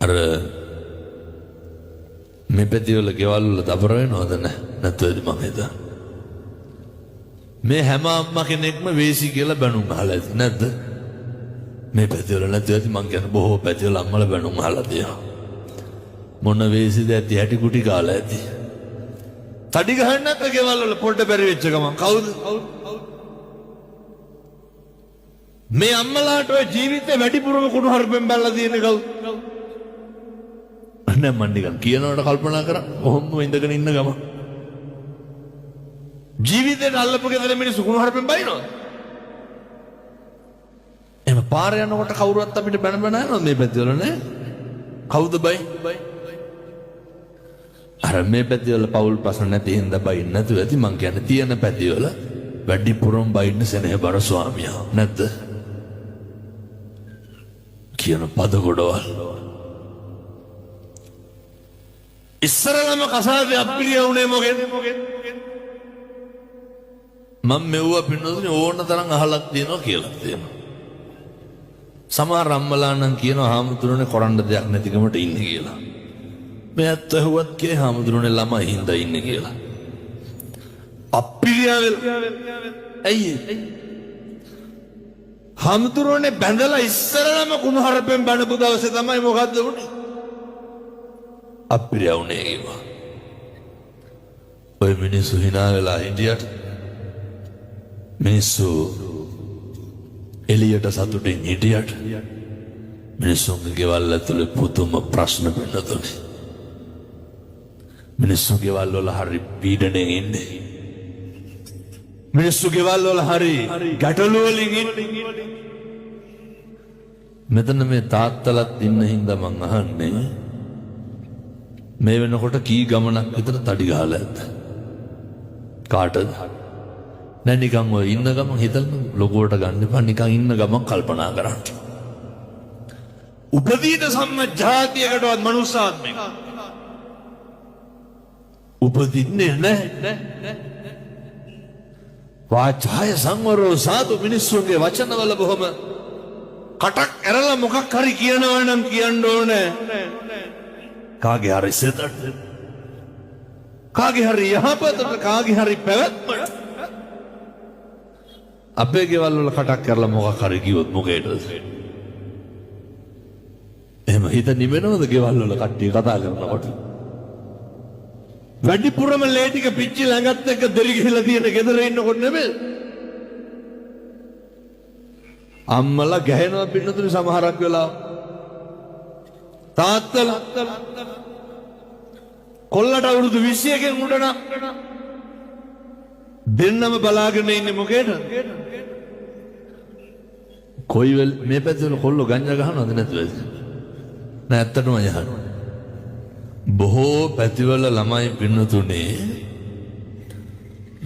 අර මේ පැතිවල ගෙවල් වල දබර වෙනවද නැත්නම් මම හිතා මේ හැම අම්මා කෙනෙක්ම වේසි කියලා බැනුම් අහලා ඇති නැද්ද මේ පැතිවල නැත්නම් මං කියන බොහෝ පැතිවල අම්මලා බැනුම් අහලා තියෙනවා මොන වේසිද ඇති හැටි කුටි කාලා ඇති තඩි ගහන්න නැත්නම් ගෙවල් වල පොඩ බැරි වෙච්ච ගමන් කවුද මේ අම්මලාට ඔය ජීවිතේ වැඩිපුරම කුණු හරුපෙන් බැලලා තියෙන කවුද නෑ මම නිකන් කියනවට කල්පනා කරා ඔහොම ඉඳගෙන ඉන්න ගම ජීවිතේට අල්ලපු ගෙදර මිනිස්සු කුණු හරුපෙන් බයිනවද එහෙම පාර යනකොට කවුරුවත් අපිට බැන බැන යනවද මේ පැතිවල නෑ කවුද බයි අර මේ පැතිවල පවුල් ප්‍රශ්න නැති හින්දා බයින් නැතුව ඇති මං කියන්නේ තියෙන පැතිවල වැඩිපුරම බයින්න සෙනෙහබර ස්වාමියා නැද්ද කියන පද ගොඩවල් ඉස්සරලම කසාදේ අප්පිරිය උනේ මොකෙද මම මෙව්වා පින්නතුනේ ඕන තරම් අහලක් තියෙනවා කියලා තියෙනවා සමහර අම්මලා නම් කියනවා හාමුදුරනේ කරන්න දෙයක් නැතිකමට ඉන්නේ කියලා මේ ඇත්ත ඇහුවත් කියේ හාමුදුරනේ ළමයි හින්දා ඉන්නේ කියලා අප්පිරියවල ඇයි හාමුදුරනේ බැඳලා ඉස්සරලම කුණහරපෙන් බණපු දවසේ තමයි මොකද්ද උනේ අප්පිරිය උනේ කිව්වා ඔය මිනිස්සු hina වෙලා හිටියට මිනිස්සු එළියට සතුටින් හිටියට මිනිස්සුන්ගේ ගෙවල් ඇතුලේ පුදුම ප්‍රශ්න වෙනතුනේ මිනිස්සු ගෙවල් වල හරි පීඩණයෙන් ඉන්නේ මිනිස්සු ගෙවල් වල හරි ගැටලු වලින් ඉන්නේ මෙතන මේ තාත්තලත් ඉන්න හින්දා මං අහන්නේ මේ වෙනකොට කී ගමනක් විතර තඩි ගහලා ඇද්ද කාටද නෑ නිකන් ඔය ඉන්න ගමන් හිතන්න ලොකුවට ගන්න එපා නිකන් ඉන්න ගමන් කල්පනා කරන්න උපදීන සම්මජාතියකටවත් මනුස්සාත්මයක උපදින්නේ නැහැ වාචාය සංවරෝ සාදු මිනිස්සුන්ගේ වචනවල බොහොම කටක් ඇරලා මොකක් හරි කියනවා නම් කියන්න ඕනේ කාගේ හරි සිතට කාගේ හරි යහපතට කාගේ හරි පැවැත්මට අපේ ගෙවල් වල කටක් කරලා මොකක් හරි කිව්වොත් මොකේද එහෙම හිත නිවෙනවද ගෙවල් වල කට්ටිය කතා කරනකොට වැඩිපුරම ලේ ටික පිච්චි ළඟත් එක්ක දෙරි ගිහලා තියෙන ගෙදර ඉන්නකොට නෙමෙයි අම්මලා ගැහෙනවා පින්නතුනි සමහරක් වෙලා තාත්තලා කොල්ලට අවුරුදු 21කින් උඩන දෙන්නම බලාගෙන ඉන්නේ මොකේද කොයිවල මේ පැත්තේ කොල්ලෝ ගංජා ගහනවද නැතුවද නෑ ඇත්තටම යහන බොහෝ පැතිවල ළමයි පින්නතුනේ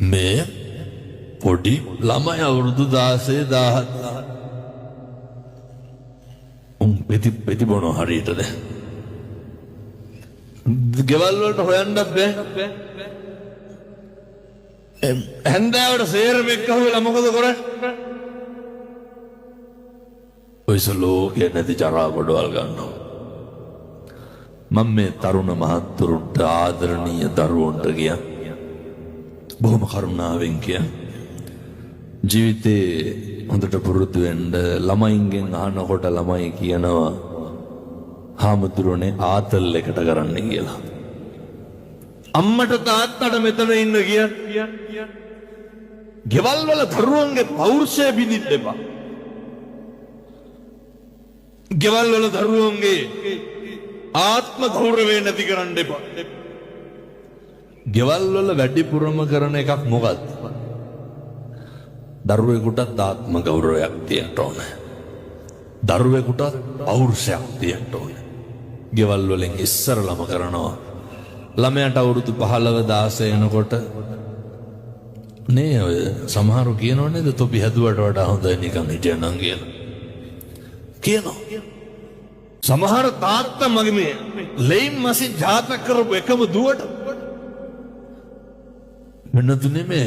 මේ පොඩි ළමයි අවුරුදු 16 17 පෙති බොන හරියටද ගෙවල් වලට හොයන්නත් බෑ හැන්දාවට සේරම එක්ක හොයලා මොකද කරන්නේ ඔය සලෝකේ නැති ජරා ගොඩවල් ගන්නවා මම මේ තරුණ මහත්තුරුන්ට ආදරණීය දරුවන්ට කියා බොහොම කරුණාවෙන් කියා ජීවිතේ හොඳට පුරුදු වෙන්න ළමයින්ගෙන් අහනකොට ළමයි කියනවා හාමුදුරනේ ආතල් එකට කරන්න කියලා අම්මට තාත්තට මෙතන ඉන්න කියන්නේ ගෙවල් වල දරුවන්ගේ පෞරුෂය බිඳින්න එපා ගෙවල් වල දරුවන්ගේ ආත්ම ගෞරවය නැති කරන්න එපා ගෙවල් වල වැඩිපුරම කරන එකක් මොකක්ද දරුවෙකුට ආත්ම ගෞරවයක් තියෙන්න ඕනේ දරුවෙකුට පෞරුෂයක් තියෙන්න ඕනේ ගෙවල් වලින් ඉස්සරලම කරනවා ළමයාට අවුරුදු 15 16 එනකොට නේ ඔය සමහරු කියනෝ නේද තොපි හැදුවට වඩා හොඳයි නිකන් හිටියනම් කියලා කියනවා සමහර තාත්තා මගේ මේ ලෙයින් මසින් ජාතක කරපු එකම දුවට මෙන්නතුනේ මේ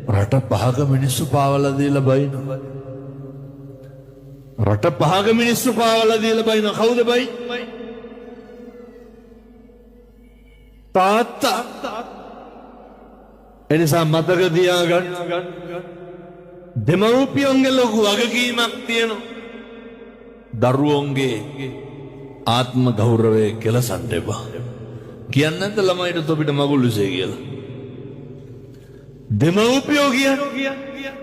රට පහක මිනිස්සු පාවලා දීලා බයිනවා රට පහක මිනිස්සු පාවලා දීලා බයිනවා කවුද බයි තාත්තා එනිසා මතක තියාගන්න දෙමව්පියන්ගේ ලොකු වගකීමක් තියෙනවා දරුවන්ගේ ආත්ම ගෞරවය කෙලසන්න එපා කියන්න නැද්ද ළමයිට තොපිට මගුල්ලුසේ කියලා දෙමව්පියෝ කියන්නේ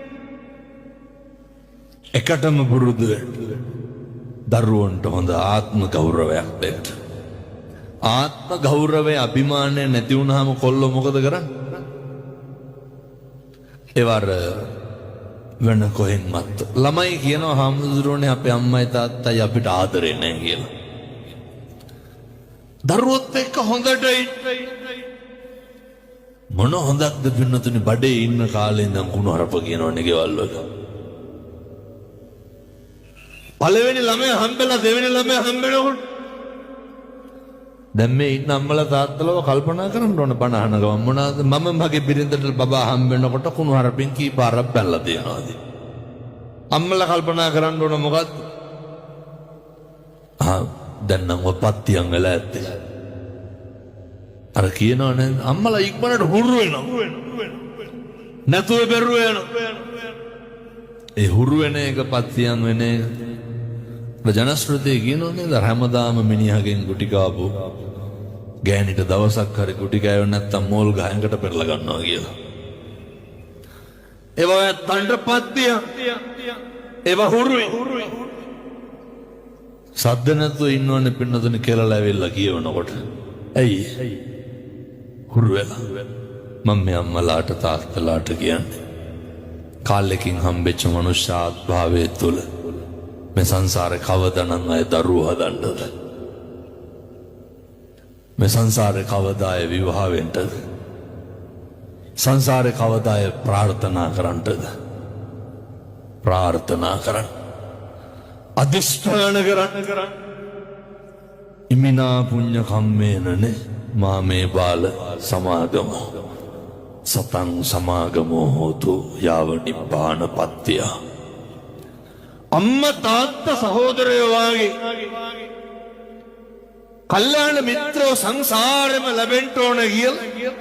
එකටම පුරුදු දරුවන්ට හොඳ ආත්ම ගෞරවයක් දෙන්න ආත්ම ගෞරවය අභිමානය නැති වුණාම කොල්ලෝ මොකද කරන්නේ ඒවර වෙන කොහෙන්වත් ළමයි කියනවා හාමුදුරුවනේ අපේ අම්මයි තාත්තයි අපිට ආදරේ නැහැ කියලා. දරුවොත් එක්ක හොඳට මොන හොඳක්ද පින්නතුනි බඩේ ඉන්න කාලේ ඉඳන් කුණු හරප කියනවනේ ගෙවල් වල. පළවෙනි ළමයා හම්බෙලා දෙවෙනි ළමයා හම්බෙනකොට දැන් මේ ඉන්න අම්මලා තාත්තලව කල්පනා කරන්න ඕන බණ අහන ගමන් මොනවාද මම මගේ බිරිඳට බබා හම්බෙනකොට කුණු හරපින් කී පාරක් බැලලා තියනවාද අම්මලා කල්පනා කරන්න ඕන මොකද්ද දැන් නම් ඔපත්තියන් වෙලා ඇත්තේ අර කියනවනේ අම්මලා ඉක්මනට හුරු වෙනවා නැතුව බැරුව යනවා ඒ හුරු වෙන එක පත්තියන් වෙන එක ජනශ්‍රුතිය කියනෝනේ හැමදාම මිනිහගෙන් ගුටි කාපු ගෑනිට දවසක් හරි ගුටි කෑවෙ නැත්තම් මෝල් ගහයකට පෙරලා ගන්නවා කියලා. ඒවා තණ්ඩපත්තිය ඒවා හුරුයි. සද්ද නැතුව ඉන්නවනේ පින්නතුනේ කියලා ඇවිල්ලා කියවනකොට. ඇයි? හුරු වෙලා. මම මේ අම්මලාට තාත්තලාට කියන්නේ කාලෙකින් හම්බෙච්ච මනුෂ්‍යාත් භාවයේ තුල මේ සංසාරේ කවදානම් අය දරුවෝ හදන්නද මේ සංසාරේ කවදා අය විවාහ වෙන්නද සංසාරේ කවදා අය ප්‍රාර්ථනා කරන්නද ප්‍රාර්ථනා කරන්න අදිෂ්ඨාන කරන්න ඉමිනා පුඤ්ඤ කම්මේනනේ මාමේ බාල සමාගමෝ සතං සමාගමෝ හෝතු යාව නිබ්බාන පත්‍ය අම්මා තාත්තා සහෝදරයෝ වාගේ කල්යාණ මිත්‍රෝ සංසාරෙම ලැබෙන්න ඕන කියලා